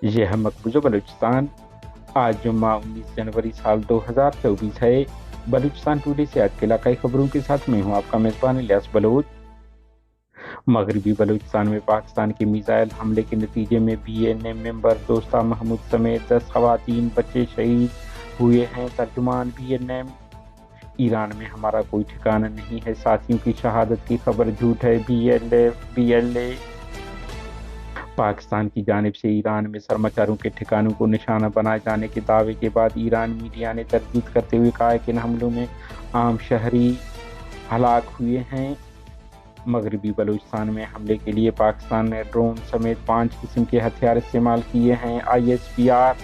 یہ ہے مقبوضہ بلوچستان۔ آج جمعہ 19 جنوری سال 2024 ہے۔ بلوچستان ٹوڈے سے آج کے علاقائی خبروں کے ساتھ میں ہوں آپ کا میزبان الیاس بلوچ۔ مغربی بلوچستان میں پاکستان کے میزائل حملے کے نتیجے میں BNM ممبر دوستہ محمود سمیت 10 خواتین بچے شہید ہوئے ہیں۔ ترجمان BNM: ایران میں ہمارا کوئی ٹھکانہ نہیں ہے، ساتھیوں کی شہادت کی خبر جھوٹ ہے۔ BLA پاکستان کی جانب سے ایران میں سرماچاروں کے ٹھکانوں کو نشانہ بنائے جانے کے دعوے کے بعد ایران میڈیا نے تردید کرتے ہوئے کہا ہے کہ ان حملوں میں عام شہری ہلاک ہوئے ہیں۔ مغربی بلوچستان میں حملے کے لیے پاکستان نے ڈرون سمیت 5 قسم کے ہتھیار استعمال کیے ہیں۔ ISPR: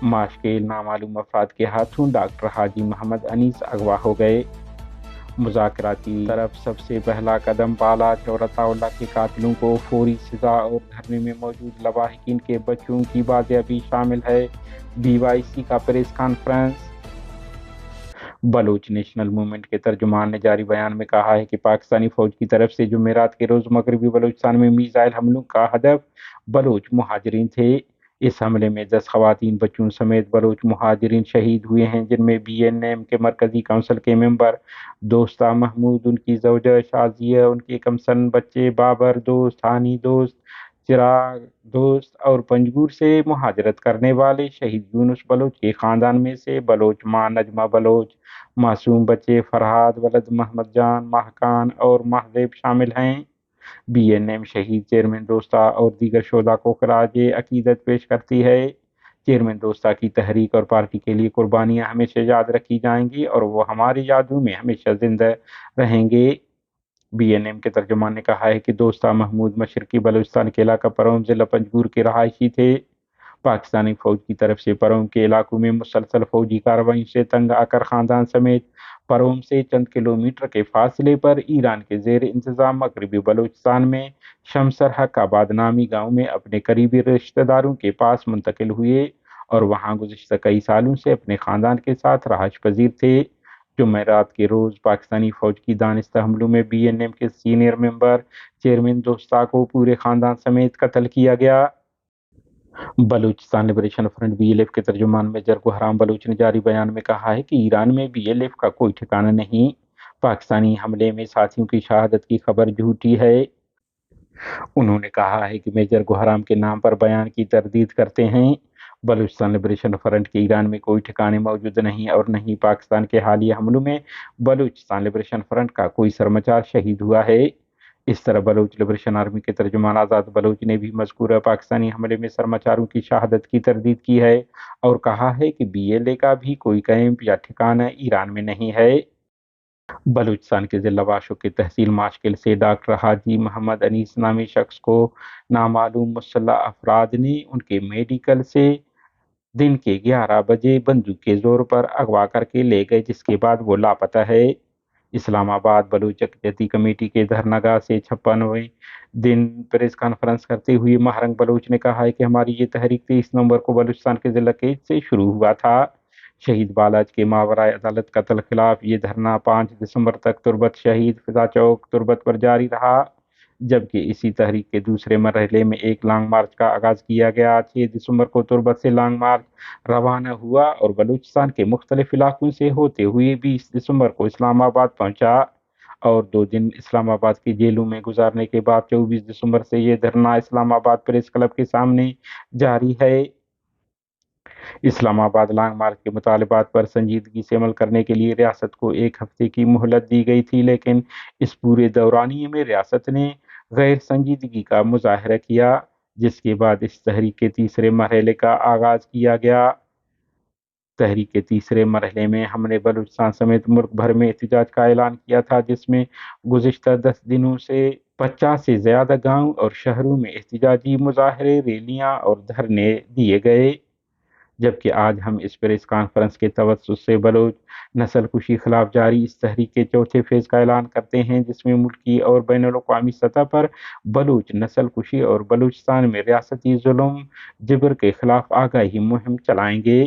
ماشکیل نامعلوم افراد کے ہاتھوں ڈاکٹر حاجی محمد انیس اغوا ہو گئے۔ مذاکراتی طرف سب سے پہلا قدم بالاچ اور عطا اللہ کے قاتلوں کو فوری سزا اور دھرنے میں موجود لواحقین کے بچوں کی بازیابی شامل ہے۔ BYC کا press conference. Baloch national movement کے ترجمان نے جاری بیان میں کہا ہے کہ پاکستانی فوج کی طرف سے جمعرات کے روز مغربی بلوچستان میں میزائل حملوں کا ہدف بلوچ مہاجرین تھے۔ اس حملے میں 10 خواتین بچوں سمیت بلوچ مہاجرین شہید ہوئے ہیں، جن میں BNM کے مرکزی کونسل کے ممبر دوستہ محمود، ان کی زوجہ شازیہ، ان کے کمسن بچے بابر دوست، ہانی دوست، چراغ دوست اور پنجگور سے مہاجرت کرنے والے شہید یونس بلوچ کے خاندان میں سے بلوچ ماں نجمہ بلوچ، معصوم بچے فرحاد ولد محمد جان، مہکان اور مہذیب شامل ہیں۔ BNM شہید چیئرمین دوستہ اور دیگر شہداء کو خراج عقیدت پیش کرتی ہے۔ چیئرمین دوستہ کی تحریک اور پارٹی کے لیے قربانیاں ہمیشہ یاد رکھی جائیں گی اور وہ ہماری یادوں میں ہمیشہ زندہ رہیں گے۔ BNM کے ترجمان نے کہا ہے کہ دوستہ محمود مشرقی بلوچستان کے علاقہ پروم ضلع پنجگور کے رہائشی تھے۔ پاکستانی فوج کی طرف سے پروم کے علاقوں میں مسلسل فوجی کارروائیوں سے تنگ آ کر خاندان سمیت پروم سے چند کلومیٹر کے فاصلے پر ایران کے زیر انتظام مغربی بلوچستان میں شمسرحق آباد نامی گاؤں میں اپنے قریبی رشتہ داروں کے پاس منتقل ہوئے اور وہاں گزشتہ کئی سالوں سے اپنے خاندان کے ساتھ رہائش پذیر تھے۔ جمعرات کے روز پاکستانی فوج کی دانستہ حملوں میں BNM کے سینئر ممبر چیئرمین دوستہ کو پورے خاندان سمیت قتل کیا گیا۔ بلوچستان لبریشن فرنٹ BLF کے ترجمان میجر گوہرام بلوچ نے جاری بیان میں کہا ہے کہ ایران میں BLF کا کوئی ٹھکانہ نہیں، پاکستانی حملے میں ساتھیوں کی شہادت کی خبر جھوٹی ہے۔ انہوں نے کہا ہے کہ میجر گوہرام کے نام پر بیان کی تردید کرتے ہیں۔ بلوچستان لبریشن فرنٹ کے ایران میں کوئی ٹھکانے موجود نہیں اور نہ ہی پاکستان کے حالیہ حملوں میں بلوچستان لبریشن فرنٹ کا کوئی سرمچار شہید ہوا ہے۔ اس طرح بلوچ لبریشن آرمی کے ترجمان آزاد بلوچ نے بھی مذکورہ پاکستانی حملے میں سرماچاروں کی شہادت کی تردید کی ہے اور کہا ہے کہ BLA کا بھی کوئی کیمپ یا ٹھکانہ ایران میں نہیں ہے۔ بلوچستان کے ضلع واشو کے تحصیل ماشکل سے ڈاکٹر حاجی محمد انیس نامی شخص کو نامعلوم مسلح افراد نے ان کے میڈیکل سے دن کے 11 بجے بندوق کے زور پر اغوا کر کے لے گئے، جس کے بعد وہ لاپتہ ہے۔ اسلام آباد بلوچ یکجہتی کمیٹی کے دھرناگاہ سے 56ویں دن پریس کانفرنس کرتے ہوئے مہرنگ بلوچ نے کہا ہے کہ ہماری یہ تحریک 23 نومبر کو بلوچستان کے ضلع کیچ سے شروع ہوا تھا۔ شہید بالاچ کے ماورائے عدالت قتل خلاف یہ دھرنا 5 دسمبر تک تربت شہید فضا چوک تربت پر جاری رہا، جبکہ اسی تحریک کے دوسرے مرحلے میں ایک لانگ مارچ کا آغاز کیا گیا۔ 6 دسمبر کو تربت سے لانگ مارچ روانہ ہوا اور بلوچستان کے مختلف علاقوں سے ہوتے ہوئے 20 دسمبر کو اسلام آباد پہنچا اور 2 دن اسلام آباد کی جیلوں میں گزارنے کے بعد 24 دسمبر سے یہ دھرنا اسلام آباد پریس کلب کے سامنے جاری ہے۔ اسلام آباد لانگ مارچ کے مطالبات پر سنجیدگی سے عمل کرنے کے لیے ریاست کو 1 ہفتے کی مہلت دی گئی تھی، لیکن اس پورے دورانیے میں ریاست نے غیر سنجیدگی کا مظاہرہ کیا، جس کے بعد اس تحریک کے تیسرے مرحلے کا آغاز کیا گیا۔ تحریک کے تیسرے مرحلے میں ہم نے بلوچستان سمیت ملک بھر میں احتجاج کا اعلان کیا تھا، جس میں گزشتہ 10 دنوں سے 50 سے زیادہ گاؤں اور شہروں میں احتجاجی مظاہرے، ریلیاں اور دھرنے دیے گئے، جبکہ آج ہم اس پریس کانفرنس کے توسط سے بلوچ نسل کشی خلاف جاری اس تحریک کے چوتھے فیز کا اعلان کرتے ہیں، جس میں ملکی اور بین الاقوامی سطح پر بلوچ نسل کشی اور بلوچستان میں ریاستی ظلم جبر کے خلاف آگاہی مہم چلائیں گے۔